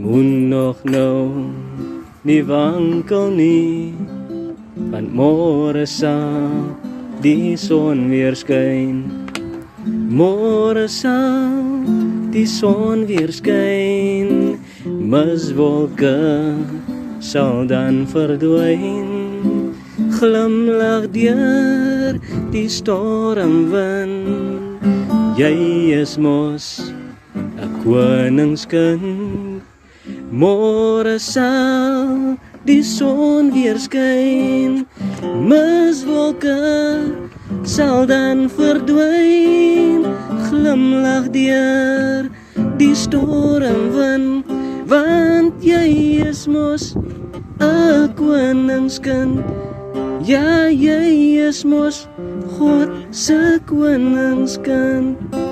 moet nog nou nie wankel nie, want môre sal die son weer skyn. Môre sal die son weer skyn, miswolke sal dan verdwyn. Glimlag deur die stormwind, jy is mos 'n koningskind. Môre sal die son weer skyn, miswolke sal dan verdwyn. Glimlag deur die stormwind, want jy is mos 'n koningskind. Ja, jy is mos God se koningskind.